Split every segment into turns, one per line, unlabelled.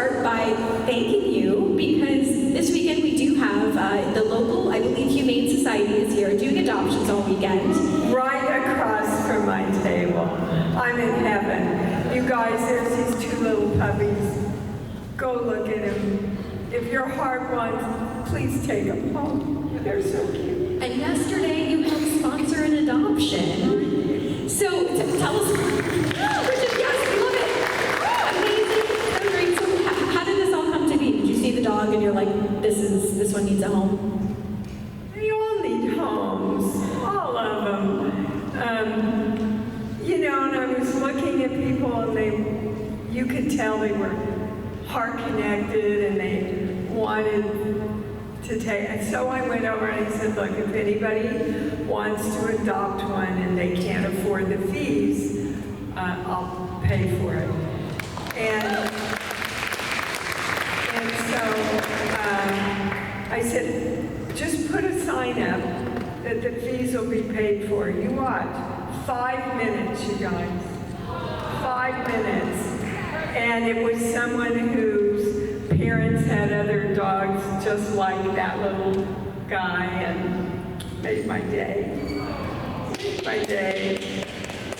start by thanking you because this weekend we do have the local, I believe, Humane Society is here doing adoptions all weekend.
Right across from my table. I'm in heaven. You guys, there's these two little puppies. Go look at them. If your heart wants, please take them home. They're so cute.
And yesterday you helped sponsor an adoption. So tell us, Bridget, yes, we love it. Amazing, so great. So how did this all come to be? Did you see the dog and you're like, this one needs a home?
They all need homes, all of them. You know, and I was looking at people and you could tell they were heart connected and they wanted to take. So I went over and I said, look, if anybody wants to adopt one and they can't afford the fees, I'll pay for it. And so I said, just put a sign up that the fees will be paid for. You watch. 5 minutes, you guys. 5 minutes. And it was someone whose parents had other dogs just like that little guy, and made my day. My day.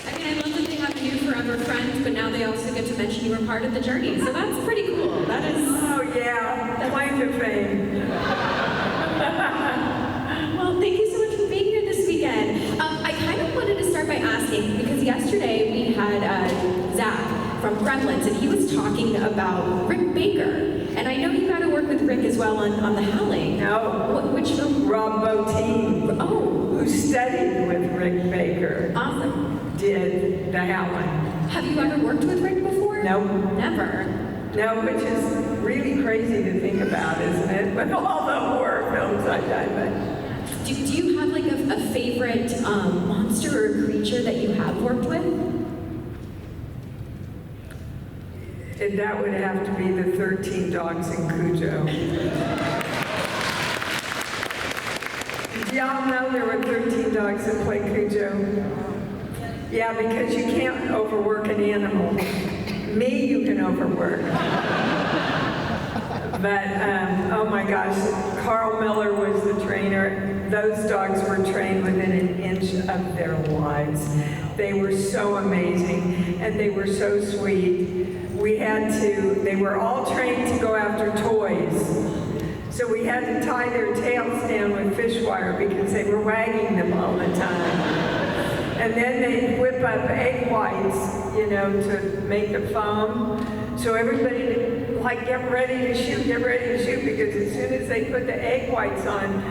I mean, I love that they have new forever friends, but now they also get to mention you were part of the journey. So that's pretty cool. That is.
Oh yeah, claim to fame.
Well, thank you so much for being here this weekend. I kind of wanted to start by asking, because yesterday we had Zach from Gremlins, and he was talking about Rick Baker. And I know you got to work with Rick as well on The Howling.
No.
Which film?
Rob Bottin.
Oh.
Who studied with Rick Baker.
Awesome.
Did The Howling.
Have you ever worked with Rick before?
No.
Never.
No, which is really crazy to think about, isn't it? With all the horror films I've done. But
do you have like a favorite monster or creature that you have worked with?
And that would have to be the 13 dogs in Cujo. Did y'all know there were 13 dogs that played Cujo? Yeah, because you can't overwork an animal. Me, you can overwork. But, oh my gosh, Carl Miller was the trainer. Those dogs were trained within an inch of their lives. They were so amazing, and they were so sweet. They were all trained to go after toys. So we had to tie their tails down with fish wire because they were wagging them all the time. And then they'd whip up egg whites, you know, to make the foam. So everybody like, get ready to shoot, because as soon as they put the egg whites on,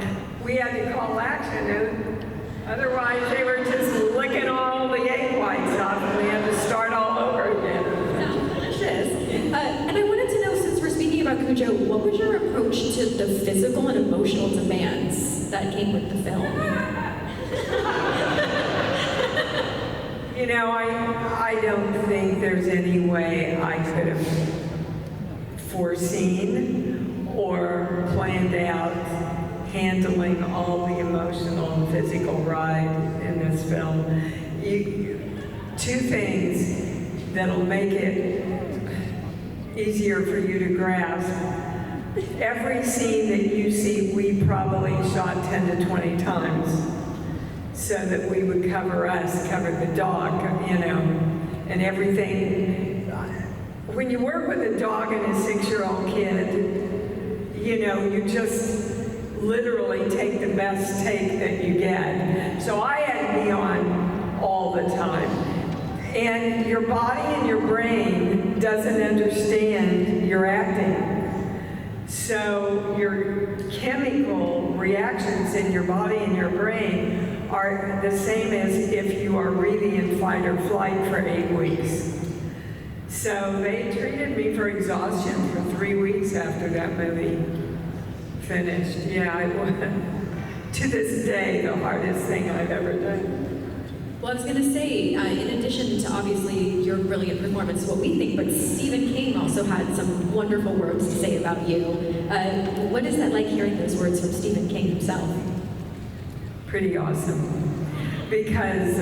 we had to call action. And otherwise, they were just licking all the egg whites off, and we had to start all over again.
And I wanted to know, since we're speaking about Cujo, what was your approach to the physical and emotional demands that came with the film?
You know, I don't think there's any way I could have foreseen or planned out handling all the emotional and physical ride in this film. Two things that'll make it easier for you to grasp. Every scene that you see, we probably shot 10 to 20 times so that we would cover the dog, you know, and everything. When you work with a dog and a 6-year-old kid, you know, you just literally take the best take that you get. So I had to be on all the time. And your body and your brain doesn't understand your acting. So your chemical reactions in your body and your brain are the same as if you are really in fight or flight for 8 weeks. So they treated me for exhaustion for 3 weeks after that movie finished. Yeah, it was, to this day, the hardest thing I've ever done.
Well, I was going to say, in addition to obviously your brilliant performance, what we think, but Stephen King also had some wonderful words to say about you. What is that like, hearing those words from Stephen King himself?
Pretty awesome. Because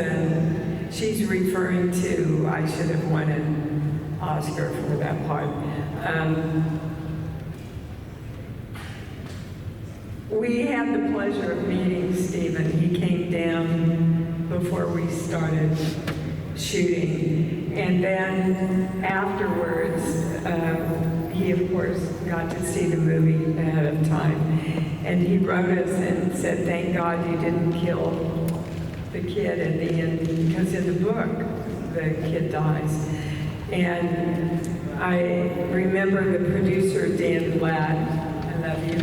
she's referring to, I should have won an Oscar for that part. We had the pleasure of meeting Stephen. He came down before we started shooting. And then afterwards, he of course got to see the movie ahead of time. And he wrote us and said, thank God you didn't kill the kid at the end, because in the book, the kid dies. And I remember the producer, Dan Ladd, I love you,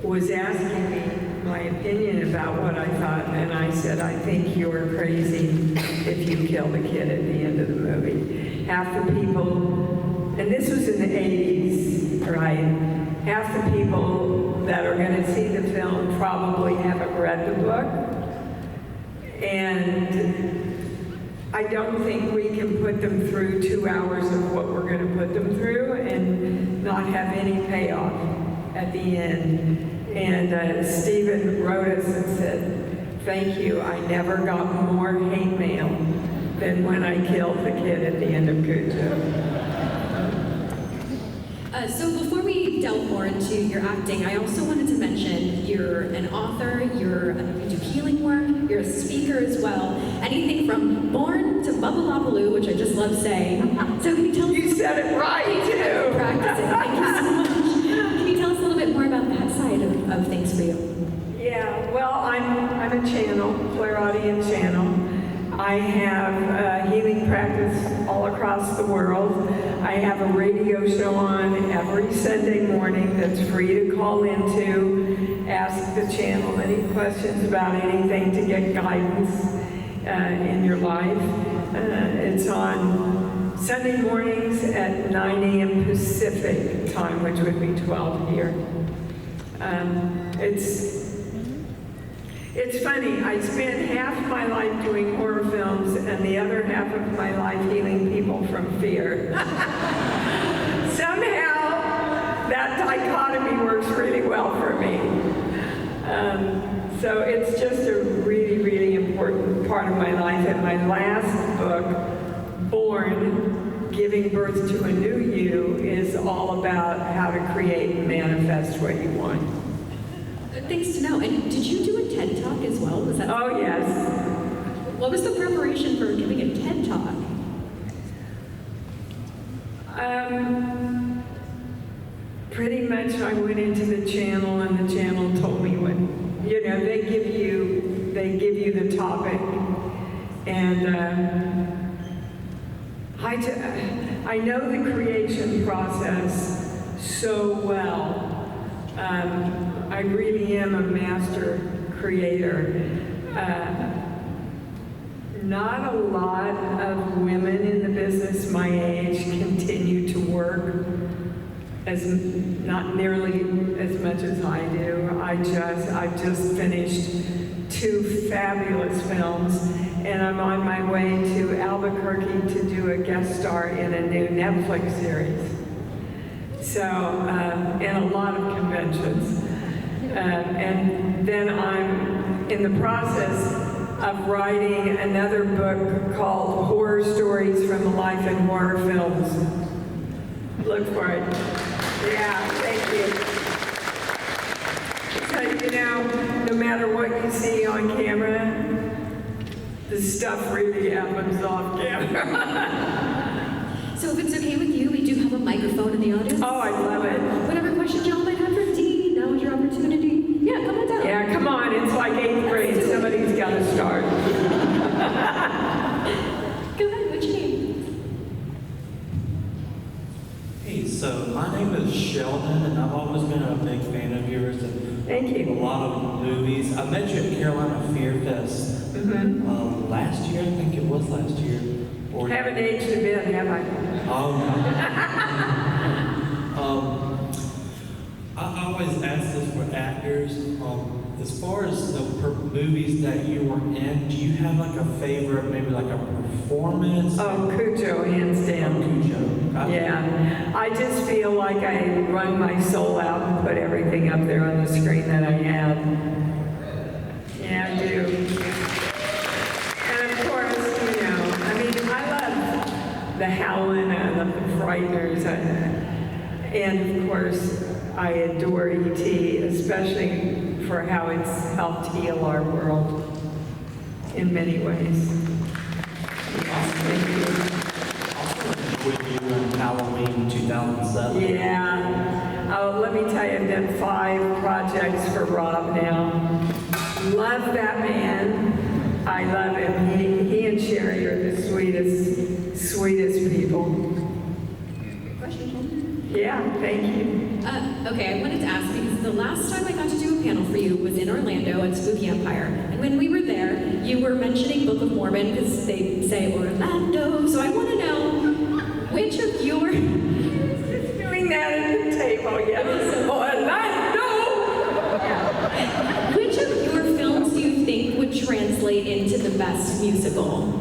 was asking me my opinion about what I thought, and I said, I think you're crazy if you kill the kid at the end of the movie. Half the people, and this was in the 80s, right? Half the people that are going to see the film probably haven't read the book. And I don't think we can put them through 2 hours of what we're going to put them through and not have any payoff at the end. And Stephen wrote us and said, thank you, I never got more hate mail than when I killed the kid at the end of Cujo.
So before we delve more into your acting, I also wanted to mention you're an author, you do healing work, you're a speaker as well. Anything from born to bubble which I just love saying. So can you tell us?
You said it right too.
Practicing. Thank you so much. Can you tell us a little bit more about that side of things for you?
Yeah, well, I'm a channel, Clairaudience channel. I have a healing practice all across the world. I have a radio show on every Sunday morning that's free to call into, ask the channel any questions about anything to get guidance in your life. It's on Sunday mornings at 9 a.m. Pacific time, which would be 12 here. It's funny, I spent half my life doing horror films and the other half of my life healing people from fear. Somehow, that dichotomy works really well for me. So it's just a really, really important part of my life. And my last book, Born, Giving Birth to a New You, is all about how to create and manifest what you want.
Thanks to know. And did you do a TED Talk as well? Was that?
Oh, yes.
What was the preparation for giving a TED Talk?
Pretty much I went into the channel and the channel told me what, they give you the topic. And I know the creation process so well. I really am a master creator. Not a lot of women in the business my age continue to work not nearly as much as I do. I've just finished 2 fabulous films, and I'm on my way to Albuquerque to do a guest star in a new Netflix series. So, and a lot of conventions. And then I'm in the process of writing another book called Horror Stories from the Life in Horror Films. Look for it. Yeah, thank you. So, no matter what you see on camera, the stuff really happens off camera.
So if it's okay with you, we do have a microphone in the audience.
Oh, I love it.
Whatever questions y'all might have for Dee, now is your opportunity. Yeah, come on down.
Yeah, come on. It's like 8th grade. Somebody's got to start.
Go ahead. What's your name?
Hey, so my name is Sheldon, and I've always been a big fan of yours and
Thank you.
a lot of movies. I met you at Carolina Fear Fest last year. I think it was last year. Or
Haven't aged a bit, have I?
Oh, no. I always ask this for actors. As far as the movies that you were in, do you have like a favorite, maybe like a performance?
Oh, Cujo, hands down.
Cujo.
Yeah. I just feel like I run my soul out and put everything up there on the screen that I have. Yeah, I do. And of course, I love the Halloween of the Frighteners. And of course, I adore E.T., especially for how it's helped heal our world in many ways. Thank you.
With you on Halloween 2007.
Yeah. Oh, let me tell you, I've done 5 projects for Rob now. Love that man. I love him. He and Sherry are the sweetest people.
Question?
Yeah, thank you.
Okay, I wanted to ask because the last time I got to do a panel for you was in Orlando at Spooky Empire. And when we were there, you were mentioning Book of Mormon because they say Orlando. So I want to know which of your...
Doing that at the table, yes. Orlando!
Yeah. Which of your films do you think would translate into the best musical?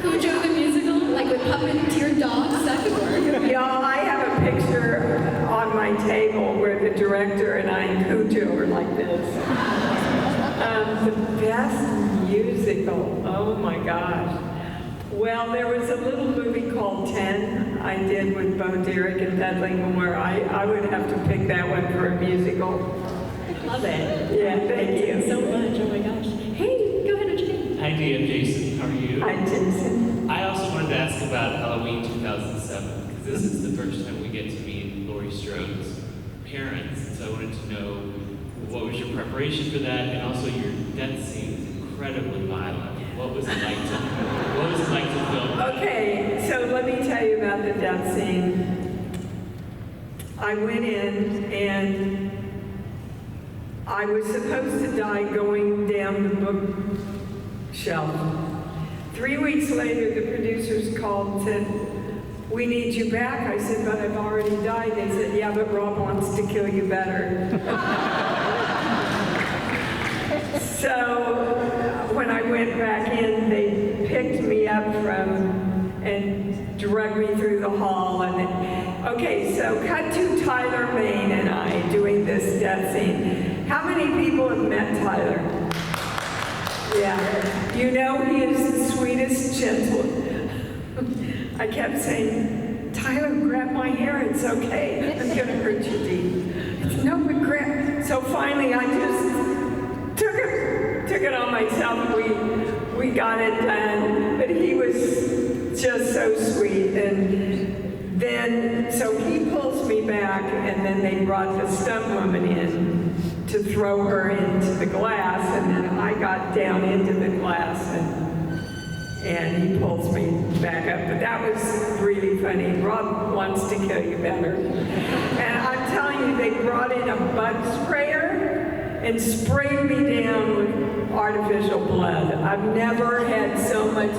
Cujo the musical? Like with puppeteer dogs? That could work.
Y'all, I have a picture on my table where the director and I and Cujo are like this. The best musical, oh my gosh. Well, there was a little movie called 10 I did with Bo Derek and Dudley Moore. I would have to pick that one for a musical.
Love it.
Yeah, thank you.
So much. Oh my gosh. Hey, go ahead, Jane.
Hi, Dee. I'm Jason. How are you?
Hi, Jason.
I also wanted to ask about Halloween 2007, because this is the first time we get to meet Laurie Strode's parents. So I wanted to know what was your preparation for that, and also your death scene is incredibly violent. What was it like to film?
Okay, so let me tell you about the death scene. I went in and I was supposed to die going down the bookshelf. 3 weeks later, the producers called and said, "We need you back." I said, "But I've already died." They said, "Yeah, but Rob wants to kill you better." So when I went back in, they picked me up and dragged me through the hall. And okay, so cut to Tyler Main and I doing this death scene. How many people have met Tyler? Yeah, you know he is the sweetest, gentle. I kept saying, "Tyler, grab my hair, it's okay. I'm gonna hurt you, Dee." It's no, but grab. So finally I just took it on myself. We got it done, but he was just so sweet. And then, so he pulls me back, and then they brought the stunt woman in to throw her into the glass, and then I got down into the glass, and he pulls me back up. But that was really funny. Rob wants to kill you better. And I'm telling you, they brought in a bug sprayer and sprayed me down with artificial blood. I've never had so much.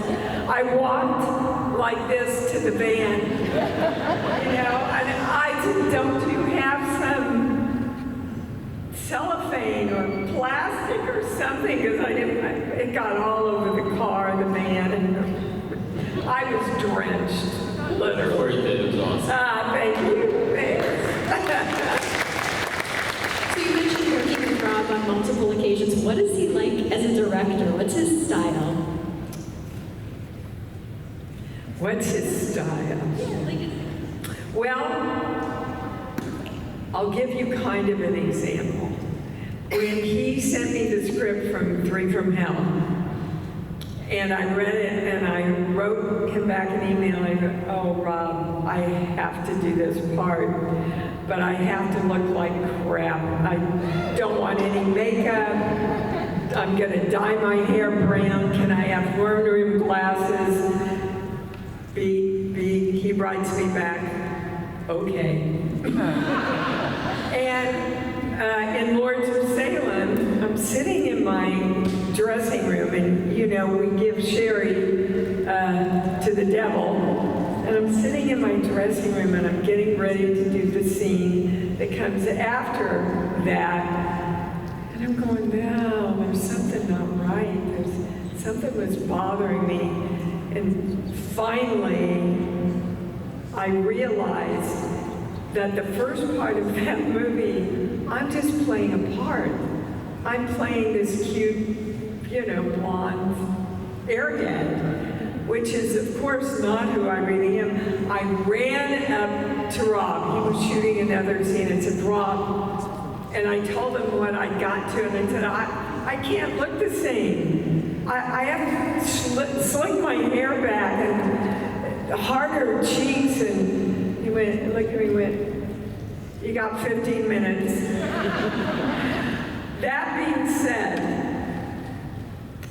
I walked like this to the van, you know, and I said, "Don't you have some cellophane or plastic or something?" Because I didn't, it got all over the car, the van, and I was drenched, literally.
Worth it. It was awesome.
Thank you. Thanks.
So you mentioned working with Rob on multiple occasions. What is he like as a director? What's his style?
What's his style? Well, I'll give you kind of an example. When he sent me the script from 3 from Hell, and I read it, and I wrote him back an email, and I go, "Oh, Rob, I have to do this part, but I have to look like crap. I don't want any makeup. I'm gonna dye my hair brown. Can I have worm rim glasses?" He writes me back, "Okay." And in Lords of Salem, I'm sitting in my dressing room, and you know, we give sherry to the devil. And I'm sitting in my dressing room, and I'm getting ready to do the scene that comes after that. And I'm going, "No, there's something not right. Something was bothering me." And finally, I realized that the first part of that movie, I'm just playing a part. I'm playing this cute, you know, blonde airhead. which is, of course, not who I really am. I ran up to Rob. He was shooting another scene and said, Rob, and I told him what I got to, and I said, I can't look the same. I have to slick my hair back and harder cheeks. And he went, looked at me and went, you got 15 minutes. That being said,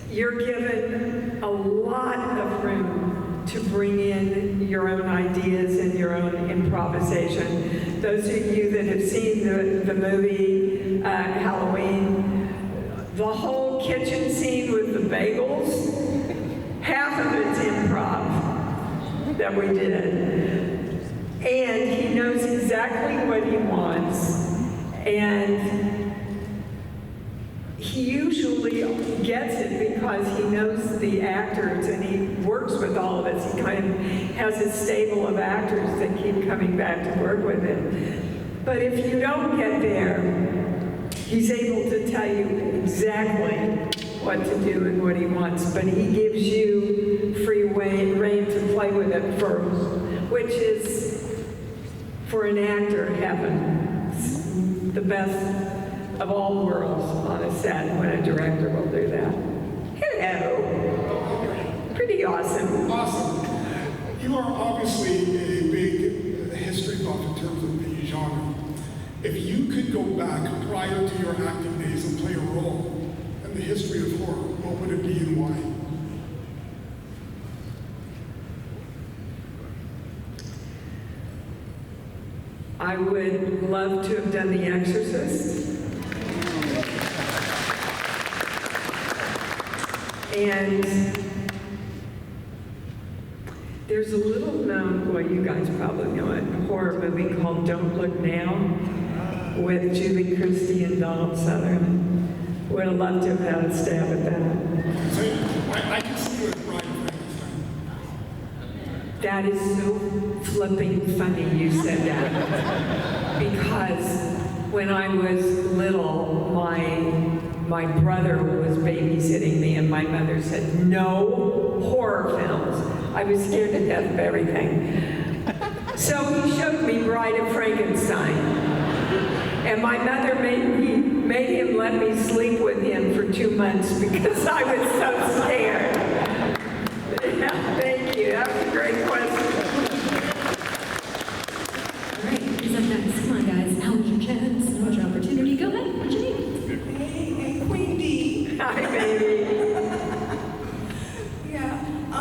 you're given a lot of room to bring in your own ideas and your own improvisation. Those of you that have seen the movie Halloween, the whole kitchen scene with the bagels, half of it's improv that we did. And he knows exactly what he wants. And he usually gets it because he knows the actors and he works with all of us. He kind of has a stable of actors that keep coming back to work with him. But if you don't get there, he's able to tell you exactly what to do and what he wants. But he gives you free rein to play with it first, which is, for an actor, heaven. It's the best of all worlds on a set when a director will do that. Hello. Pretty awesome.
Awesome. You are obviously a big history buff in terms of the genre. If you could go back prior to your acting days and play a role in the history of horror, what would it be and why?
I would love to have done The Exorcist. And there's a little known, well, you guys probably know it, horror movie called Don't Look Now with Julie Christie and Donald Sutherland. Would have loved to have had a stab at that.
So I can see you as Bride Frankenstein.
That is so flipping funny you said that. Because when I was little, my brother was babysitting me and my mother said, no horror films. I was scared to death of everything. So he showed me Bride of Frankenstein. And my mother made him let me sleep with him for 2 months because I was so scared. Yeah, thank you. That was a great question.
All right, who's up next? Come on, guys. Now's your chance. Now's your opportunity. Go ahead. What's your name?
Hey, Queen Dee.
Hi, baby.
Yeah, I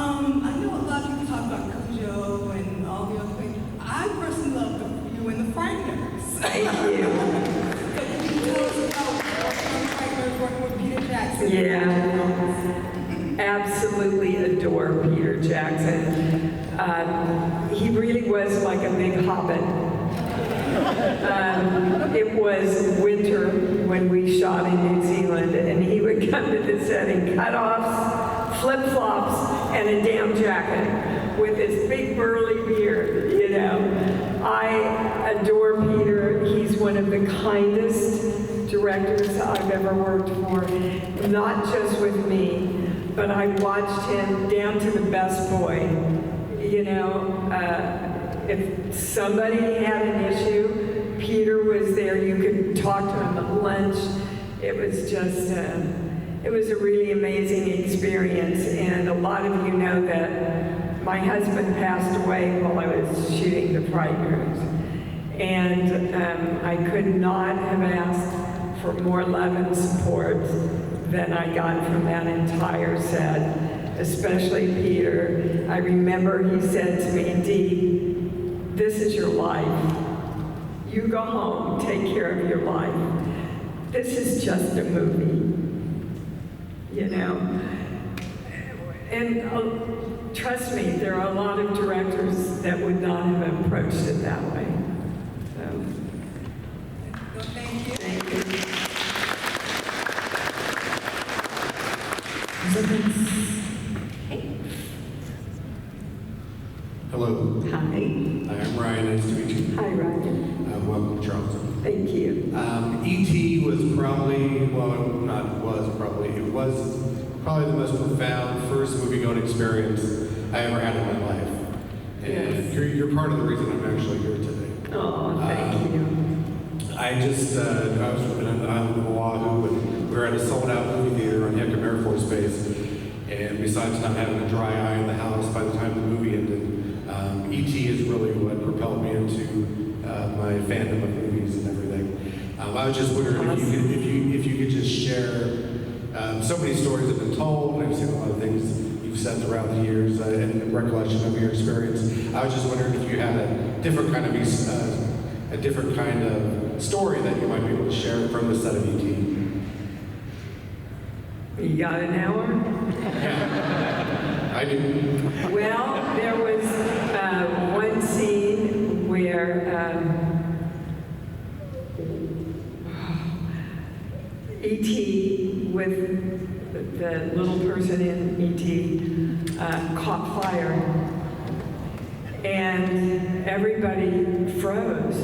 know a lot of people talk about Cujo and all the other things. I personally love you and the Frighteners.
Thank you.
Can you tell us about the Frighteners working with Peter Jackson?
Yeah, absolutely adore Peter Jackson. He really was like a big hobbit. It was winter when we shot in New Zealand, and he would come to the set in cutoffs, flip-flops, and a down jacket with his big burly beard, you know. I adore Peter. He's one of the kindest directors I've ever worked for, not just with me, but I watched him down to the best boy. You know, if somebody had an issue, Peter was there. You could talk to him at lunch. It was just, it was a really amazing experience. And a lot of you know that my husband passed away while I was shooting The Frighteners. And I could not have asked for more love and support than I got from that entire set, especially Peter. I remember he said to me, Dee, this is your life. You go home, take care of your life. This is just a movie, you know? And trust me, there are a lot of directors that would not have approached it that way. So,
Well, thank you.
thank you.
Hey.
Hello,
Hi.
I'm Ryan. Nice to meet you.
Hi, Ryan.
Welcome to Charleston.
Thank you.
E.T. was probably, well, not was probably, it was probably the most profound first movie-going experience I ever had in my life. And
Yes.
you're part of the reason I'm actually here today.
Oh, thank you.
I was living on the island of Oahu, and we were at a sold-out movie theater on Hickam Air Force Base. And besides not having a dry eye in the house by the time the movie ended, E.T. is really what propelled me into my fandom of movies and everything. I was just wondering if you could just share. So many stories have been told, and I've seen a lot of things you've said throughout the years and recollection of your experience. I was just wondering if you had a different kind of story that you might be able to share from the set of E.T.
You got an hour?
I do.
Well, there was one scene where E.T. with the little person in E.T. Caught fire, and everybody froze,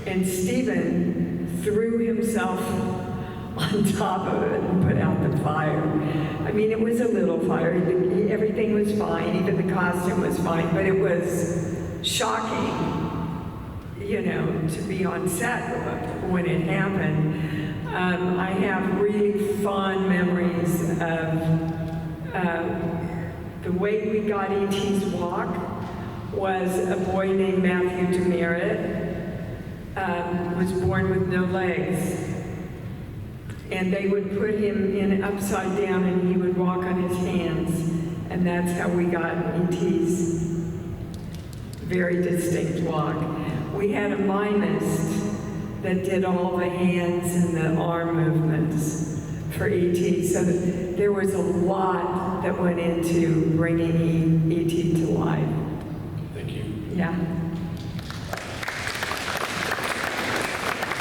and Stephen threw himself on top of it and put out the fire. I mean, it was a little fire. Everything was fine. Even the costume was fine. But it was shocking, to be on set when it happened. I have really fond memories of the way we got E.T.'s walk was a boy named Matthew Demerit was born with no legs. And they would put him in upside down and he would walk on his hands. And that's how we got E.T.'s very distinct walk. We had a mimist that did all the hands and the arm movements for E.T. So there was a lot that went into bringing E.T. to life.
Thank you.
Yeah.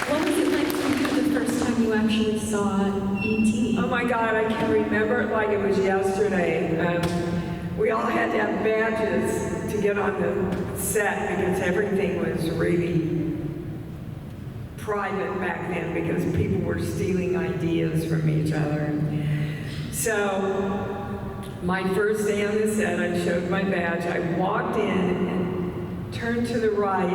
What was it like for you the first time you actually saw E.T.?
Oh my God, I can remember it like it was yesterday. We all had to have badges to get on the set because everything was really private back then because people were stealing ideas from each other. So my first day on the set, I showed my badge. I walked in and turned to the right,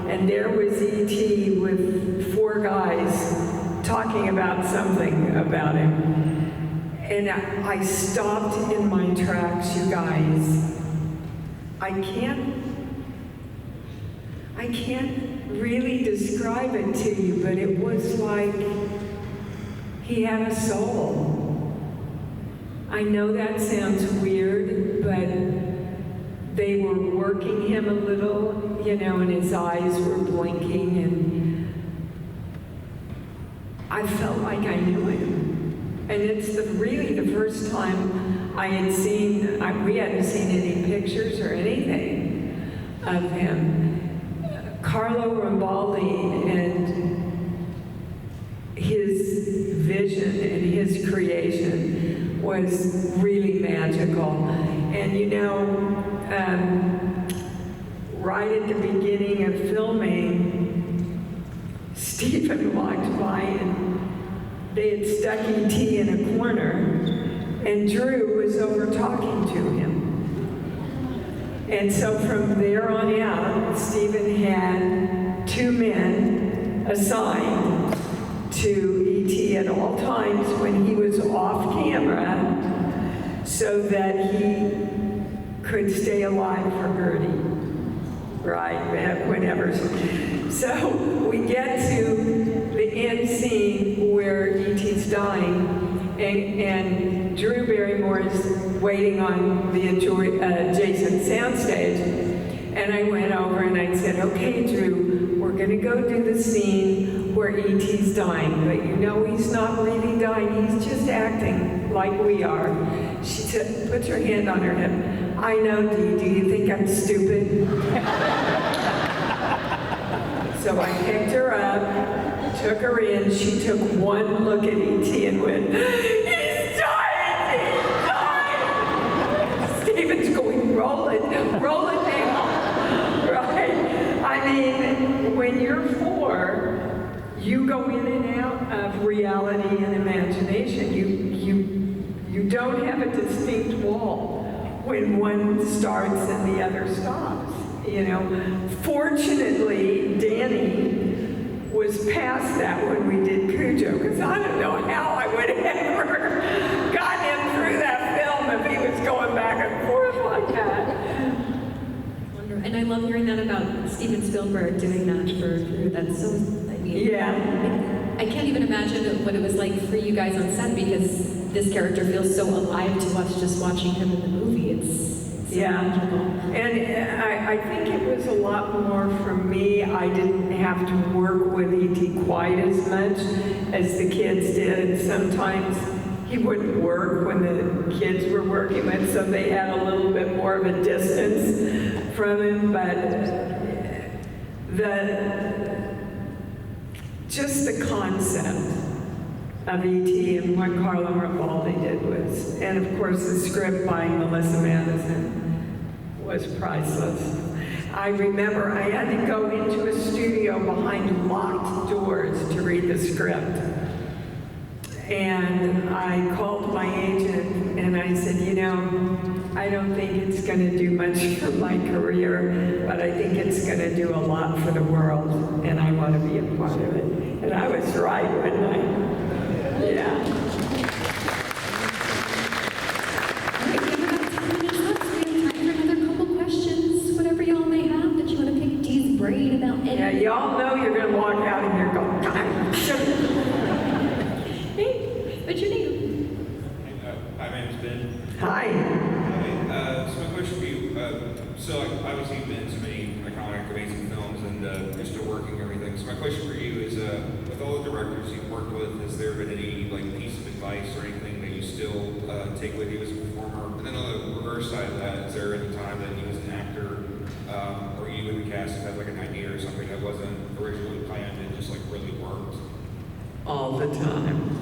and there was E.T. with 4 guys talking about something about him. And I stopped in my tracks, you guys. I can't really describe it to you, but it was like he had a soul. I know that sounds weird, but they were working him a little, and his eyes were blinking, and I felt like I knew him. And it's really the first time I had seen, we hadn't seen any pictures or anything of him. Carlo Rambaldi and his vision and his creation was really magical. And right at the beginning of filming, Stephen walked by and they had stuck E.T. in a corner, and Drew was over talking to him. And so from there on out, Stephen had 2 men assigned to E.T. at all times when he was off camera so that he could stay alive for Gertie, right, whenever. So we get to the end scene where E.T.'s dying, and Drew Barrymore is waiting on the adjacent soundstage, and I went over and I said, okay, Drew, we're gonna go do the scene where E.T.'s dying, but he's not really dying, he's just acting like we are. She puts her hand on her hip. I know, Dee, do you think I'm stupid? So I picked her up, took her in, she took one look at E.T. and went, he's dying, he's dying! Stephen's going, roll it now, right? I mean, when you're 4, you go in and out of reality and imagination. You don't have a distinct wall when one starts and the other stops. You know, fortunately, Danny was past that when we did Cujo, because I don't know how I would have ever gotten him through that film if he was going back and forth like that.
And I love hearing that about Steven Spielberg doing that for that's so, I mean,
Yeah.
I can't even imagine what it was like for you guys on set, because this character feels so alive to us just watching him in the movie. It's so magical.
And I think it was a lot more for me. I didn't have to work with E.T. quite as much as the kids did. Sometimes he wouldn't work when the kids were working with, so they had a little bit more of a distance from him. But just the concept of E.T. and what Carlo Rabaldi did was, and of course the script by Melissa Madison was priceless. I remember I had to go into a studio behind locked doors to read the script. And I called my agent and I said, you know, I don't think it's going to do much for my career, but I think it's going to do a lot for the world, and I want to be a part of it. And I was right, wasn't I? Yeah.
All right, we have about 10 minutes left. We have time for another couple questions, whatever y'all may have that you want to pick Dee's brain about.
Yeah, y'all know you're going to walk out of here going,
Hey, what's your name?
Hi, my name's Ben.
hi.
So my question for you, obviously you've been in so many iconic, amazing films, and you're still working and everything. So my question for you is, with all the directors you've worked with, has there been any piece of advice or anything that you still take with you as a performer? And then on the reverse side of that, is there any time that you as an actor or you in the cast have had an idea or something that wasn't originally planned and just really worked?
All the time.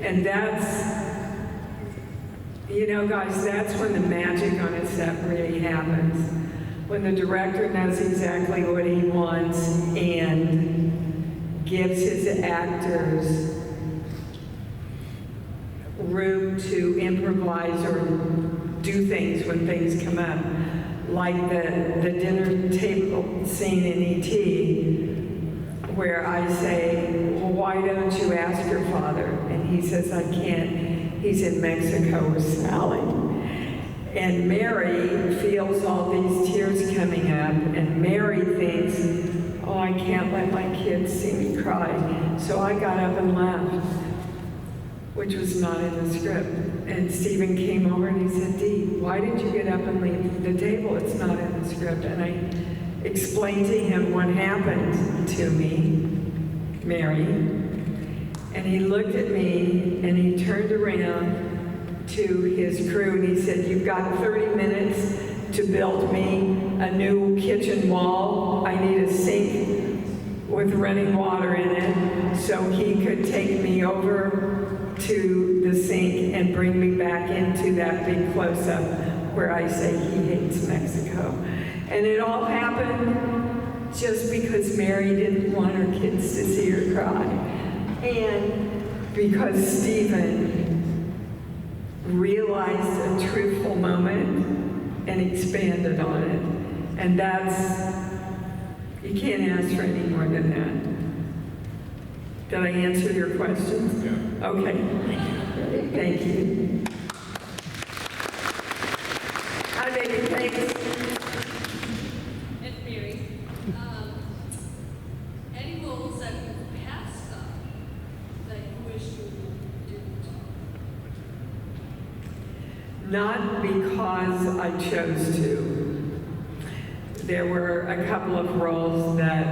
And that's, you know, guys, that's when the magic on a set really happens. When the director knows exactly what he wants and gives his actors room to improvise or do things when things come up. Like the dinner table scene in E.T., where I say, well, why don't you ask your father? And he says, I can't. He's in Mexico with Sally. And Mary feels all these tears coming up, and Mary thinks, oh, I can't let my kids see me cry. So I got up and left, which was not in the script. And Stephen came over and he said, Dee, why did you get up and leave the table? It's not in the script. And I explained to him what happened to me, Mary. And he looked at me and he turned around to his crew and he said, you've got 30 minutes to build me a new kitchen wall. I need a sink with running water in it, so he could take me over to the sink and bring me back into that big close-up where I say he hates Mexico. And it all happened just because Mary didn't want her kids to see her cry. And because Stephen realized a truthful moment and expanded on it. And that's, you can't ask for any more than that. Did I answer your questions?
Yeah.
Okay. Thank you. Hi, baby. Thanks.
And Mary, any roles that you passed on that you wish you didn't?
Not because I chose to. There were a couple of roles that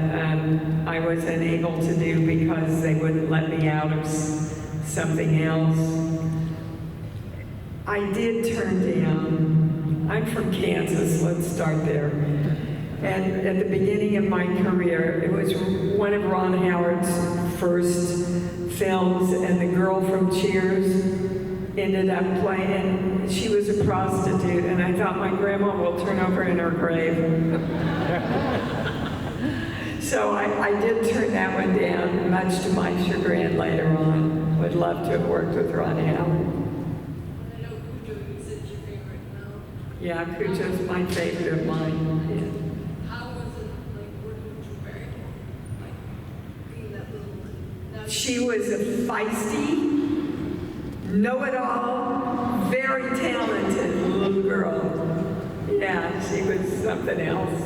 I wasn't able to do because they wouldn't let me out of something else. I did turn down, I'm from Kansas, let's start there. And at the beginning of my career, it was one of Ron Howard's first films, and the girl from Cheers ended up playing. She was a prostitute, and I thought my grandma will turn over in her grave. So I did turn that one down, much to my chagrin later on. would love to have worked with Ron Howard.
I know Cujo, you said it's your favorite now.
Yeah, Cujo's my favorite of mine.
How was it like working with Drew Barrymore? Like being that little. Now
She was a feisty, know-it-all, very talented little girl. Yeah, she was something else.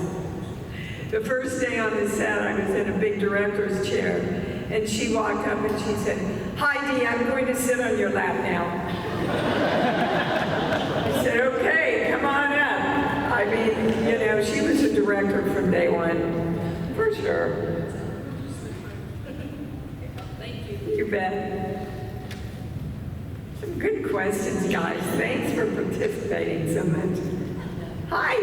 The first day on the set, I was in a big director's chair, and she walked up and she said, "Hi, Dee, I'm going to sit on your lap now." I said, "Okay, come on up." I mean, you know, she was a director from day one, for sure.
thank you.
You bet. Some good questions, guys. Thanks for participating so much. Hi.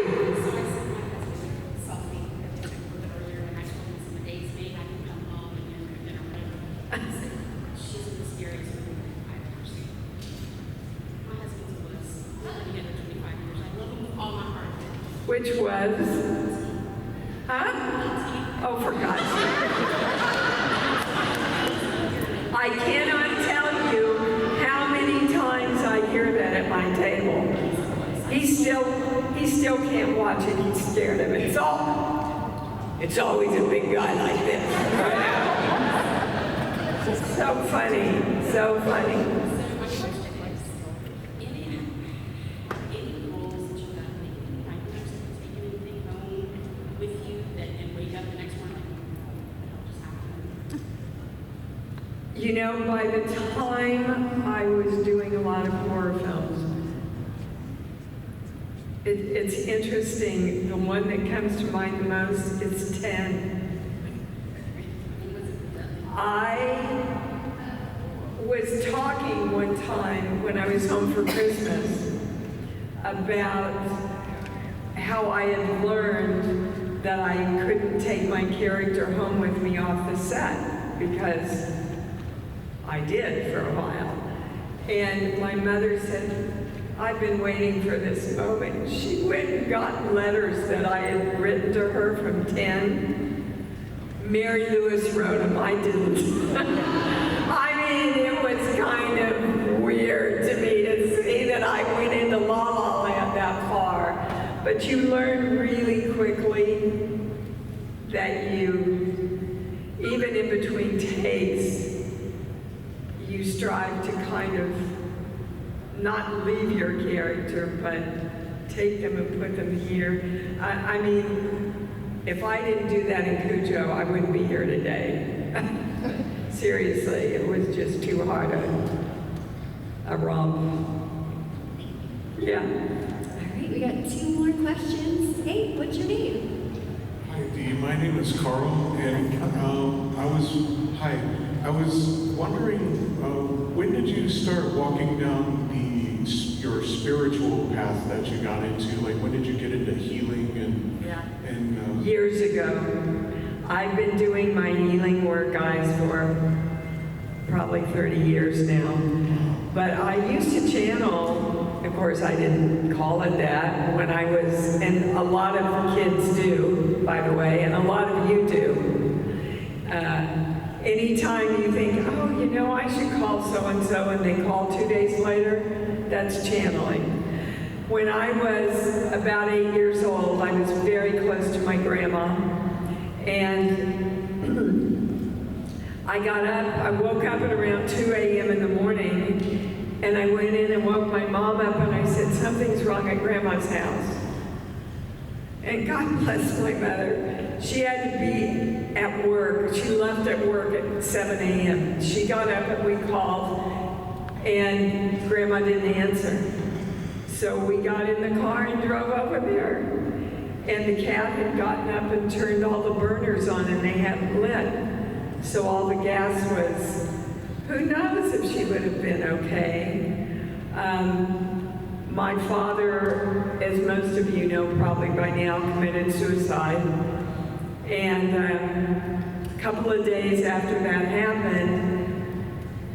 Which was? Huh? Oh, for God's sake. I cannot tell you how many times I hear that at my table. He still can't watch it. He's scared of it. It's always a big guy like this. So funny, so funny. You know, by the time I was doing a lot of horror films, it's interesting, the one that comes to mind the most is 10. I was talking one time when I was home for Christmas about how I had learned that I couldn't take my character home with me off the set, because I did for a while. And my mother said, "I've been waiting for this moment." She went and got letters that I had written to her from 10. Mary Lewis wrote them, I didn't. I mean, it was kind of weird to me to see that I went into La La Land that far. But you learn really quickly that even in between takes, you strive to kind of not leave your character, but take them and put them here. I mean, if I didn't do that in Cujo, I wouldn't be here today. Seriously, it was just too hard a romp. Yeah.
All right, we got 2 more questions. Hey, what's your name?
Hi, Dee. My name is Carl, and I was wondering, when did you start walking down your spiritual path that you got into? Like, when did you get into healing and
Years ago. I've been doing my healing work, guys, for probably 30 years now. But I used to channel, of course I didn't call it that, when I was, and a lot of kids do, by the way, and a lot of you do. Anytime you think, oh, you know, I should call so-and-so, and they call 2 days later, that's channeling. When I was about 8 years old, I was very close to my grandma, and I woke up at around 2 a.m. in the morning, and I went in and woke my mom up, and I said, something's wrong at Grandma's house. And God bless my mother. She had to be at work. She left at work at 7 a.m. She got up and we called, and Grandma didn't answer. So we got in the car and drove over there. And the cat had gotten up and turned all the burners on, and they hadn't lit. So all the gas was, who knows if she would have been okay. My father, as most of you know probably by now, committed suicide. And a couple of days after that happened,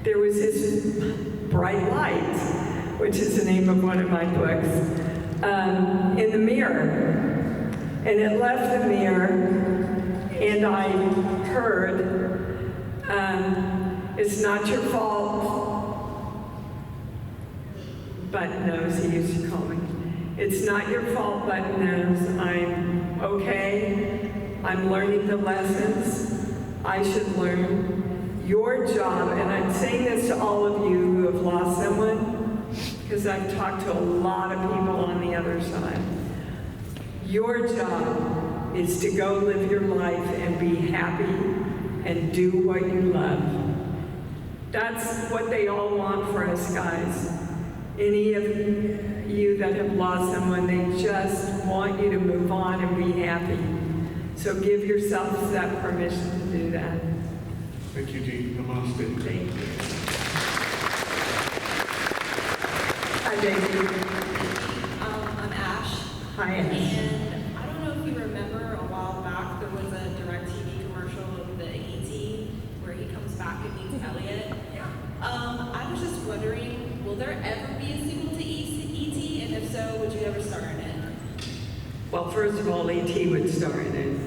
there was this bright light, which is the name of one of my books, in the mirror. And it left the mirror, and I heard, It's not your fault. Button nose, he used to call me. It's not your fault, button nose. I'm okay. I'm learning the lessons I should learn. Your job, and I'm saying this to all of you who have lost someone, because I've talked to a lot of people on the other side. Your job is to go live your life and be happy and do what you love. That's what they all want for us, guys. Any of you that have lost someone, they just want you to move on and be happy. So give yourselves that permission to do that.
Thank you, Dee. Namaste.
Thank you. Hi, Daisy.
I'm Ash.
Hi, Ash.
And I don't know if you remember a while back, there was a DirecTV commercial of the E.T. where he comes back and meets Elliot. I was just wondering, will there ever be a sequel to E.T.? And if so, would you ever star in it?
Well, first of all, E.T. would star in it.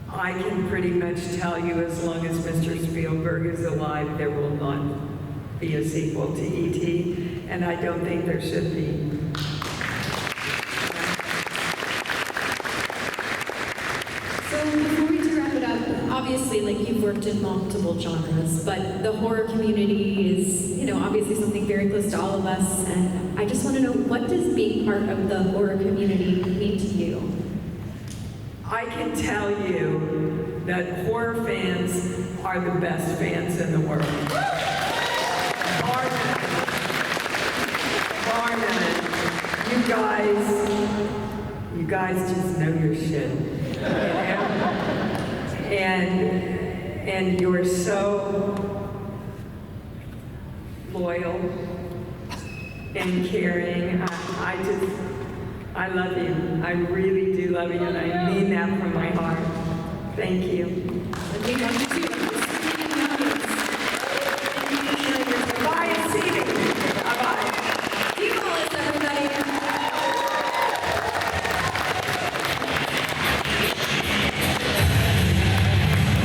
I can pretty much tell you as long as Mr. Spielberg is alive, there will not be a sequel to E.T., and I don't think there should be.
So before we do wrap it up, obviously, like, you've worked in multiple genres, but the horror community is, you know, obviously something very close to all of us, and I just want to know, what does being part of the horror community mean to you?
I can tell you that horror fans are the best fans in the world. Bar none. You guys just know your shit. You know? And you're so loyal and caring. I love you. I really do love you, and I mean that from my heart. Thank you.
And we love you too.